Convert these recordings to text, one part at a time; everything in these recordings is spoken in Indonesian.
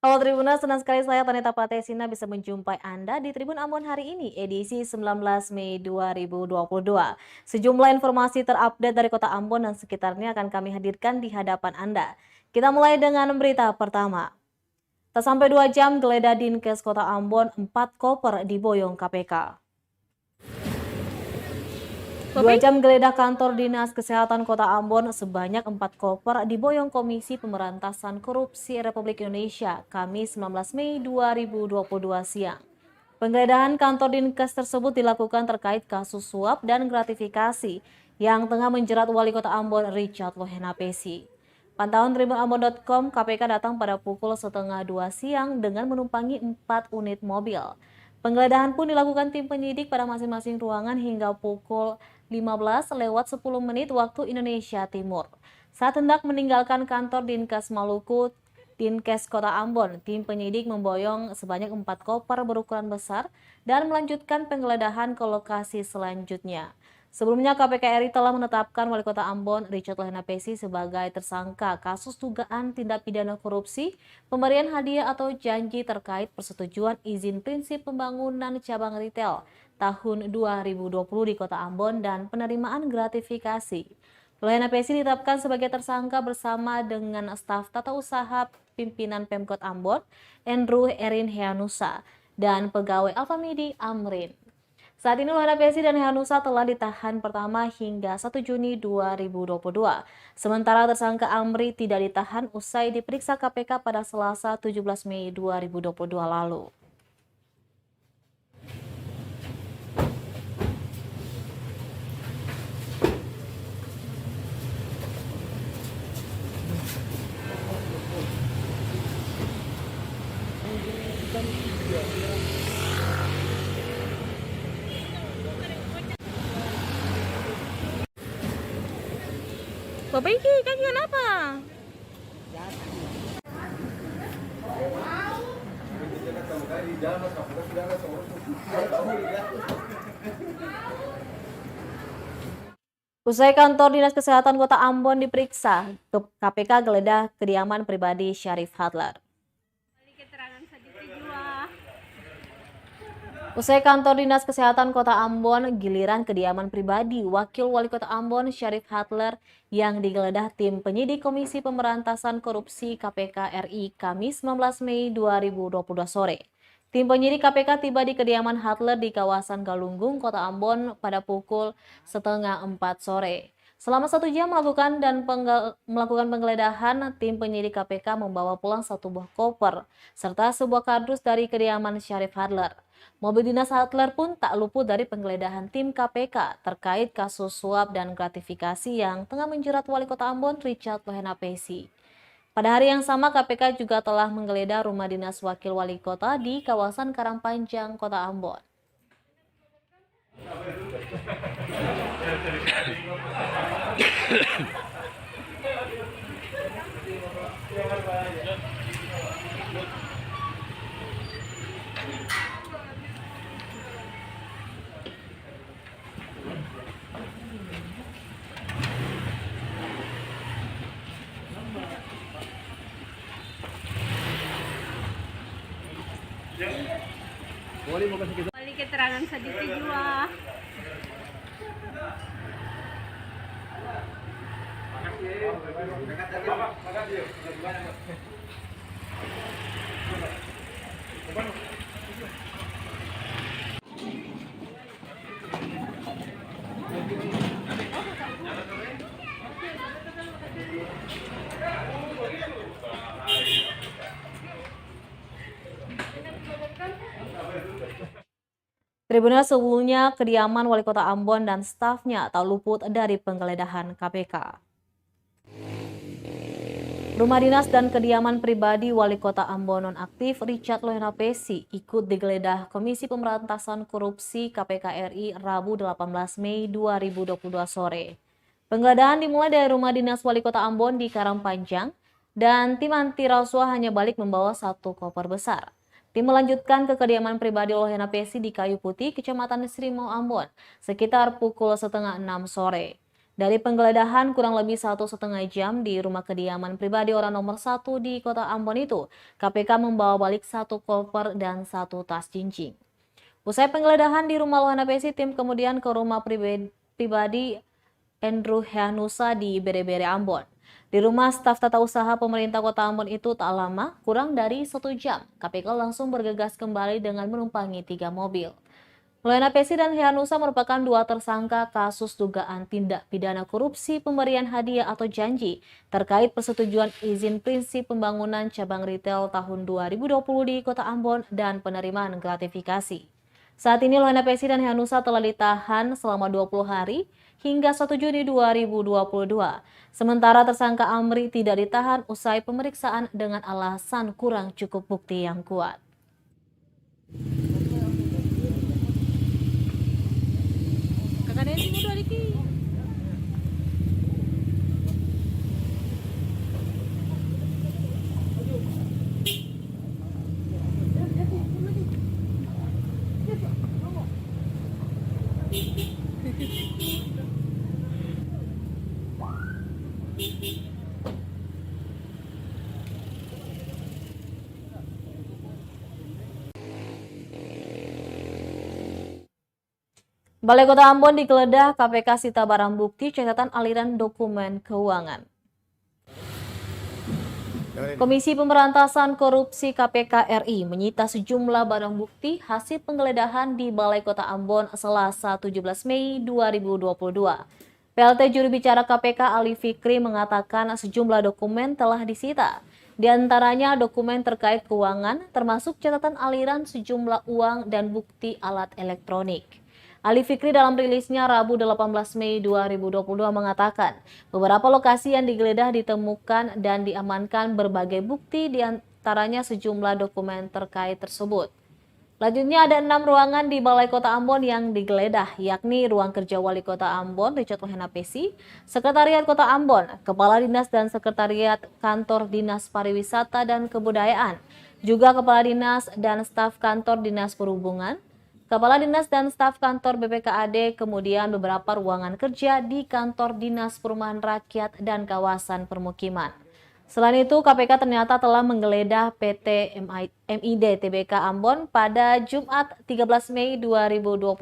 Halo Tribuners, senang sekali saya Tanita Pratesina bisa menjumpai Anda di Tribun Ambon hari ini, edisi 19 Mei 2022. Sejumlah informasi terupdate dari kota Ambon dan sekitarnya akan kami hadirkan di hadapan Anda. Kita mulai dengan berita pertama. Tak sampai 2 jam, geledah Dinkes Kota Ambon, 4 koper diboyong KPK. 2 jam geledah kantor Dinas Kesehatan Kota Ambon, sebanyak 4 koper diboyong Komisi Pemberantasan Korupsi Republik Indonesia, Kamis 19 Mei 2022 siang. Penggeledahan kantor Dinkes tersebut dilakukan terkait kasus suap dan gratifikasi yang tengah menjerat Wali Kota Ambon Richard Lohenapesi. Pantauan tribunambon.com, KPK datang pada pukul setengah 2 siang dengan menumpangi 4 unit mobil. Penggeledahan pun dilakukan tim penyidik pada masing-masing ruangan hingga pukul 15:10 waktu Indonesia Timur. Saat hendak meninggalkan kantor Dinkes Maluku, Dinkes Kota Ambon, tim penyidik memboyong sebanyak 4 koper berukuran besar dan melanjutkan penggeledahan ke lokasi selanjutnya. Sebelumnya, KPK RI telah menetapkan Wali Kota Ambon Richard Lohenapesi sebagai tersangka kasus dugaan tindak pidana korupsi, pemberian hadiah atau janji terkait persetujuan izin prinsip pembangunan cabang retail tahun 2020 di Kota Ambon dan penerimaan gratifikasi. Lohenapesi ditetapkan sebagai tersangka bersama dengan staf tata usaha pimpinan Pemkot Ambon, Andrew Erin Heanusa, dan pegawai Alfamidi Amrin. Saat ini Lohenapesi dan Heanusa telah ditahan pertama hingga 1 Juni 2022. Sementara tersangka Amri tidak ditahan usai diperiksa KPK pada Selasa 17 Mei 2022 lalu. Bapak ini kan kenapa? Usai kantor Dinas Kesehatan Kota Ambon diperiksa, KPK geledah kediaman pribadi Syarif Hadlar. Usai kantor Dinas Kesehatan Kota Ambon, giliran kediaman pribadi Wakil Wali Kota Ambon Syarif Hadlar yang digeledah tim penyidik Komisi Pemberantasan Korupsi KPK RI Kamis 19 Mei 2022 sore. Tim penyidik KPK tiba di kediaman Hadlar di kawasan Galunggung, Kota Ambon pada pukul 3:30 sore. Selama 1 jam melakukan penggeledahan, tim penyidik KPK membawa pulang 1 buah koper serta sebuah kardus dari kediaman Syarif Hadlar. Mobil dinas Hadlar pun tak luput dari penggeledahan tim KPK terkait kasus suap dan gratifikasi yang tengah menjerat Wali Kota Ambon Richard Lohenapesi. Pada hari yang sama, KPK juga telah menggeledah rumah dinas Wakil Wali Kota di kawasan Karangpanjang, Kota Ambon. Wali keterangan sedikit juga. Tribunal sebelumnya, kediaman Wali Kota Ambon dan stafnya tak luput dari penggeledahan KPK. Rumah dinas dan kediaman pribadi Wali Kota Ambon nonaktif Richard Lohenapesi ikut digeledah Komisi Pemberantasan Korupsi KPK RI Rabu 18 Mei 2022 sore. Penggeledahan dimulai dari rumah dinas Wali Kota Ambon di Karangpanjang dan tim anti rasuah hanya balik membawa 1 koper besar. Tim melanjutkan ke kediaman pribadi Lohenapesi di Kayu Putih, Kecamatan Srimau, Ambon, sekitar pukul 5:30 sore. Dari penggeledahan kurang lebih 1,5 jam di rumah kediaman pribadi orang nomor 1 di kota Ambon itu, KPK membawa balik 1 koper dan 1 tas jinjing. Usai penggeledahan di rumah Lohana Pesi, tim kemudian ke rumah pribadi Andrew Heanusa di Bere-Bere Ambon. Di rumah staf tata usaha pemerintah kota Ambon itu tak lama, kurang dari 1 jam, KPK langsung bergegas kembali dengan menumpangi 3 mobil. Lohana Pesi dan Heanusa merupakan 2 tersangka kasus dugaan tindak pidana korupsi pemberian hadiah atau janji terkait persetujuan izin prinsip pembangunan cabang retail tahun 2020 di Kota Ambon dan penerimaan gratifikasi. Saat ini Lohana Pesi dan Heanusa telah ditahan selama 20 hari hingga 1 Juni 2022. Sementara tersangka Amri tidak ditahan usai pemeriksaan dengan alasan kurang cukup bukti yang kuat. Balai Kota Ambon digeledah, KPK sita barang bukti catatan aliran dokumen keuangan. Komisi Pemberantasan Korupsi KPK RI menyita sejumlah barang bukti hasil penggeledahan di Balai Kota Ambon Selasa 17 Mei 2022. PLT juru bicara KPK Ali Fikri mengatakan sejumlah dokumen telah disita. Di antaranya dokumen terkait keuangan termasuk catatan aliran sejumlah uang dan bukti alat elektronik. Ali Fikri dalam rilisnya Rabu 18 Mei 2022 mengatakan beberapa lokasi yang digeledah ditemukan dan diamankan berbagai bukti di antaranya sejumlah dokumen terkait tersebut. Selanjutnya ada 6 ruangan di Balai Kota Ambon yang digeledah, yakni ruang kerja Wali Kota Ambon Richard Lohana Pesi, Sekretariat Kota Ambon, Kepala Dinas dan Sekretariat Kantor Dinas Pariwisata dan Kebudayaan, juga Kepala Dinas dan Staf Kantor Dinas Perhubungan, Kepala Dinas dan Staf Kantor BPKAD, kemudian beberapa ruangan kerja di Kantor Dinas Perumahan Rakyat dan Kawasan Permukiman. Selain itu, KPK ternyata telah menggeledah PT MID Tbk Ambon pada Jumat 13 Mei 2022,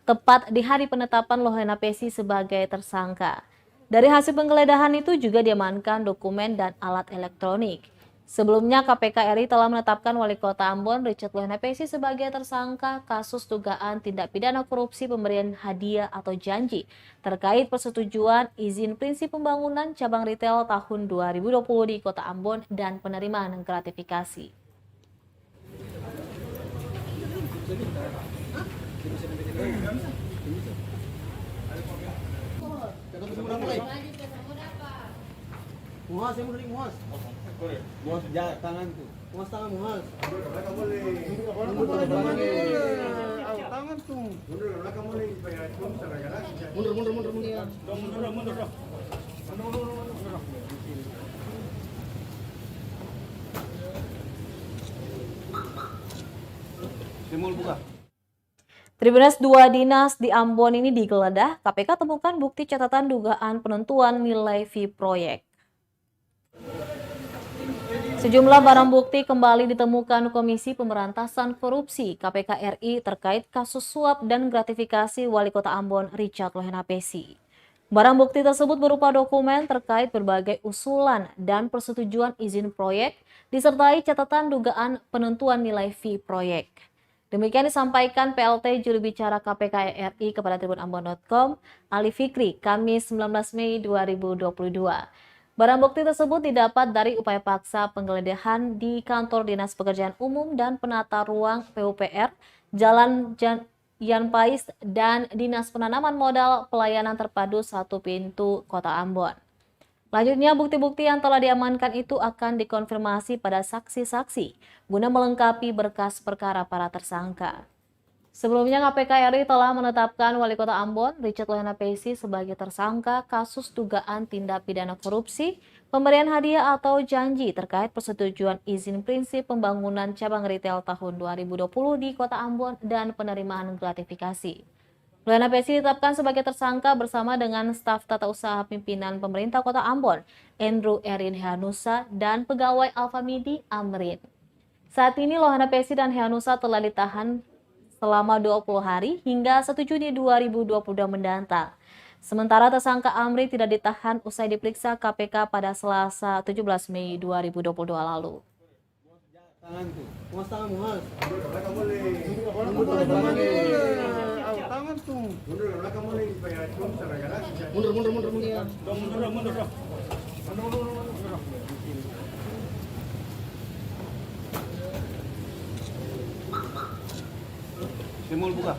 tepat di hari penetapan Lohana Pesi sebagai tersangka. Dari hasil penggeledahan itu juga diamankan dokumen dan alat elektronik. Sebelumnya, KPK RI telah menetapkan Wali Kota Ambon Richard Lohana Pesi sebagai tersangka kasus dugaan tindak pidana korupsi pemberian hadiah atau janji terkait persetujuan izin prinsip pembangunan cabang retail tahun 2020 di Kota Ambon dan penerimaan gratifikasi. Muhas, saya mau dari muhas. Muhas tangan tuh. Muhas tangan muhas. Belakang boleh. Tangan tuh. Mundur belakang boleh. Mundur. Mundur. Simul buka. Tribunas 2 dinas di Ambon ini digeledah, KPK temukan bukti catatan dugaan penentuan nilai fee proyek. Sejumlah barang bukti kembali ditemukan Komisi Pemberantasan Korupsi KPK RI terkait kasus suap dan gratifikasi Wali Kota Ambon Richard Lohana Pesi. Barang bukti tersebut berupa dokumen terkait berbagai usulan dan persetujuan izin proyek, disertai catatan dugaan penentuan nilai fee proyek. Demikian disampaikan PLT juru bicara KPK RI kepada tribunambon.com, Ali Fikri, Kamis 19 Mei 2022. Barang bukti tersebut didapat dari upaya paksa penggeledahan di Kantor Dinas Pekerjaan Umum dan Penata Ruang PUPR, Jalan Yan Pais, dan Dinas Penanaman Modal Pelayanan Terpadu Satu Pintu Kota Ambon. Selanjutnya, bukti-bukti yang telah diamankan itu akan dikonfirmasi pada saksi-saksi guna melengkapi berkas perkara para tersangka. Sebelumnya, KPK RI telah menetapkan Wali Kota Ambon Richard Lohana Pesi sebagai tersangka kasus dugaan tindak pidana korupsi, pemberian hadiah atau janji terkait persetujuan izin prinsip pembangunan cabang retail tahun 2020 di Kota Ambon dan penerimaan gratifikasi. Luhana Pesi ditetapkan sebagai tersangka bersama dengan staf tata usaha pimpinan pemerintah Kota Ambon, Andrew Erin Heanusa, dan pegawai Alfamidi Amrin. Saat ini Luhana Pesi dan Heanusa telah ditahan selama 20 hari hingga 1 Juni 2022 mendatang. Sementara tersangka Amri tidak ditahan usai diperiksa KPK pada Selasa 17 Mei 2022 lalu. Tangan tuh. Muas tangan muas. Tangan tuh. Mundur. Simul buka.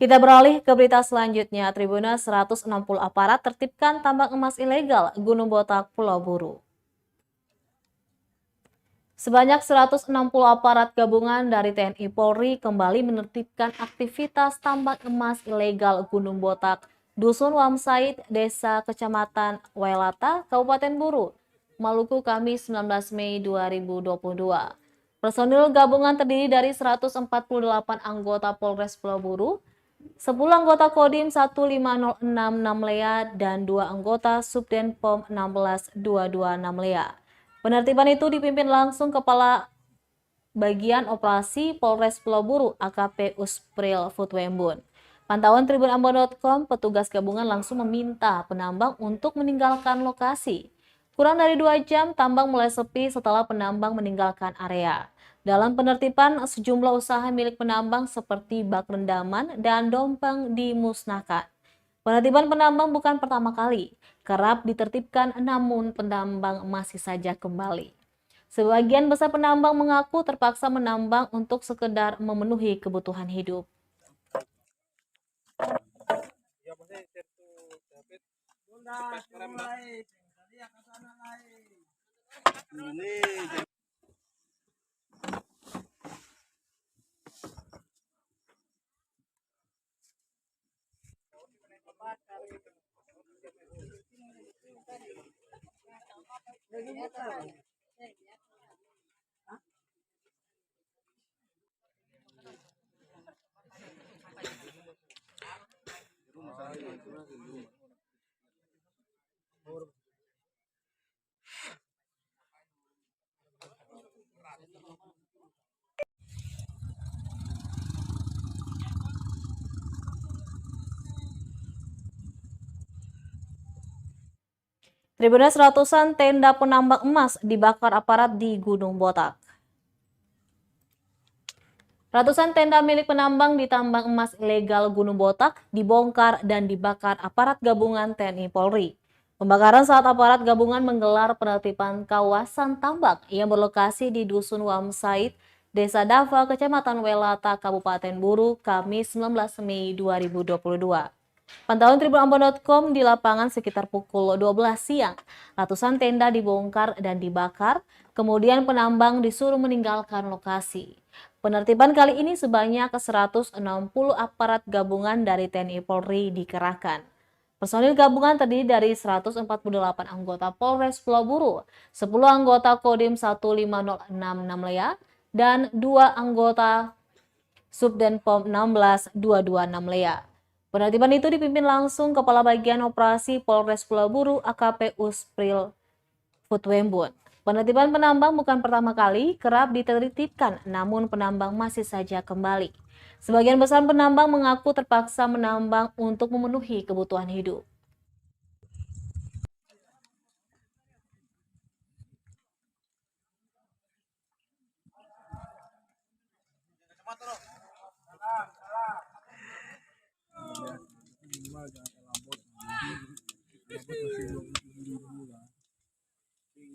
Kita beralih ke berita selanjutnya. Tribunnews 160 aparat tertibkan tambang emas ilegal Gunung Botak, Pulau Buru. Sebanyak 160 aparat gabungan dari TNI Polri kembali menertibkan aktivitas tambang emas ilegal Gunung Botak, Dusun Wamsait, Desa Kecamatan Wailata, Kabupaten Buru, Maluku, Kamis 19 Mei 2022. Personil gabungan terdiri dari 148 anggota Polres Pulau Buru, 10 anggota Kodim 1506 Namlea, dan 2 anggota Subden Pom 1622 Namlea. Penertiban itu dipimpin langsung Kepala Bagian Operasi Polres Pulau Buru AKP Uspril Futwembun. Pantauan tribunambon.com, petugas gabungan langsung meminta penambang untuk meninggalkan lokasi. Kurang dari 2 jam, tambang mulai sepi setelah penambang meninggalkan area. Dalam penertiban, sejumlah usaha milik penambang seperti bak rendaman dan dompeng dimusnahkan. Penertiban penambang bukan pertama kali, kerap ditertibkan namun penambang masih saja kembali. Sebagian besar penambang mengaku terpaksa menambang untuk sekedar memenuhi kebutuhan hidup. Tribunnews, ratusan tenda penambang emas dibakar aparat di Gunung Botak. Ratusan tenda milik penambang di tambang emas ilegal Gunung Botak dibongkar dan dibakar aparat gabungan TNI Polri. Pembakaran saat aparat gabungan menggelar penertiban kawasan tambang yang berlokasi di Dusun Wamsait, Desa Dava, Kecamatan Welata, Kabupaten Buru, Kamis 19 Mei 2022. Pantauan tribunambon.com, di lapangan sekitar pukul 12 siang, ratusan tenda dibongkar dan dibakar, kemudian penambang disuruh meninggalkan lokasi. Penertiban kali ini sebanyak 160 aparat gabungan dari TNI Polri dikerahkan. Personil gabungan terdiri dari 148 anggota Polres Pulau Buru, 10 anggota Kodim 1506 Namlea, dan 2 anggota Subden Pom 1622 Namlea. Penertiban itu dipimpin langsung Kepala Bagian Operasi Polres Pulau Buru AKP Uspril Futwembun. Penertiban penambang bukan pertama kali, kerap ditertibkan, namun penambang masih saja kembali. Sebagian besar penambang mengaku terpaksa menambang untuk memenuhi kebutuhan hidup.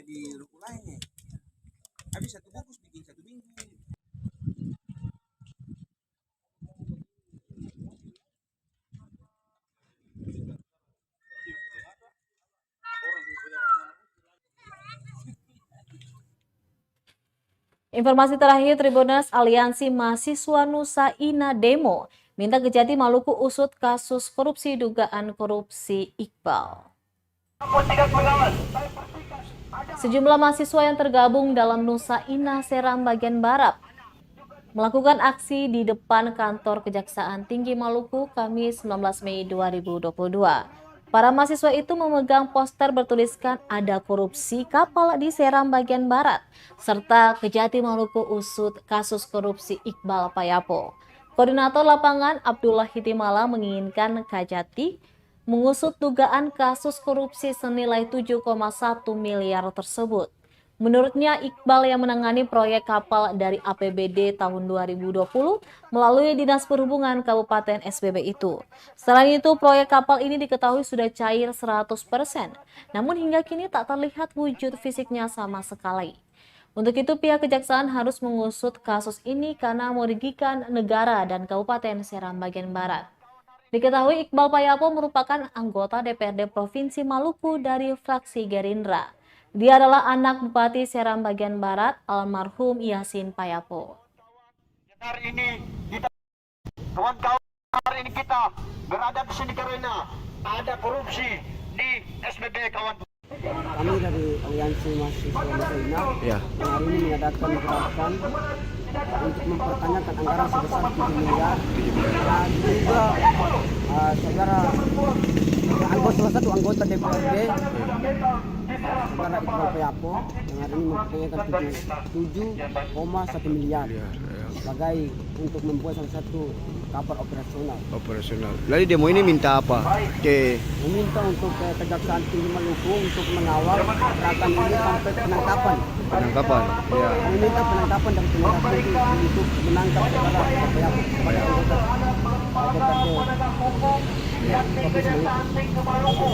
Jadi rukulanya habis 1 bungkus bikin 1 minggu. Informasi terakhir, Tribunnews, Aliansi Mahasiswa Nusa Ina demo minta Kejati Maluku usut kasus korupsi dugaan korupsi Iqbal. Sejumlah mahasiswa yang tergabung dalam Nusa Inah Seram bagian Barat melakukan aksi di depan kantor Kejaksaan Tinggi Maluku Kamis 19 Mei 2022. Para mahasiswa itu memegang poster bertuliskan "Ada korupsi kapal di Seram bagian Barat" serta "Kejati Maluku usut kasus korupsi Iqbal Payapo". Koordinator lapangan Abdullah Hitimala menginginkan Kejati mengusut dugaan kasus korupsi senilai 7,1 miliar tersebut. Menurutnya, Iqbal yang menangani proyek kapal dari APBD tahun 2020 melalui Dinas Perhubungan Kabupaten SBB itu. Selain itu, proyek kapal ini diketahui sudah cair 100%, namun hingga kini tak terlihat wujud fisiknya sama sekali. Untuk itu, pihak kejaksaan harus mengusut kasus ini karena merugikan negara dan Kabupaten Seram bagian Barat. Diketahui Iqbal Payapo merupakan anggota DPRD Provinsi Maluku dari fraksi Gerindra. Dia adalah anak Bupati Seram bagian Barat, almarhum Yasin Payapo. Hari ini kita, kawan-kawan, hari ini kita berada di sini karena ada korupsi di SBB, kawan. Kami dari Aliansi Mahasiswa Nusa Inah hari ini mengadakan gerakan untuk mempertanyakan anggaran sebesar 7 miliar. Dan juga saudara salah satu anggota DPRD, saudara Iqbal Payapo, yang hari ini mempertanyakan 7,1 miliar sebagai untuk membuat salah satu kapal operasional. Lalu demo ini minta apa? Meminta untuk Kejaksaan Tinggi Maluku untuk mengawal gerakan ini sampai penangkapan. Ya. Meminta penangkapan dan penyerahan untuk menangkap saudara Payapo sebagai anggota DPRD Provinsi Maluku.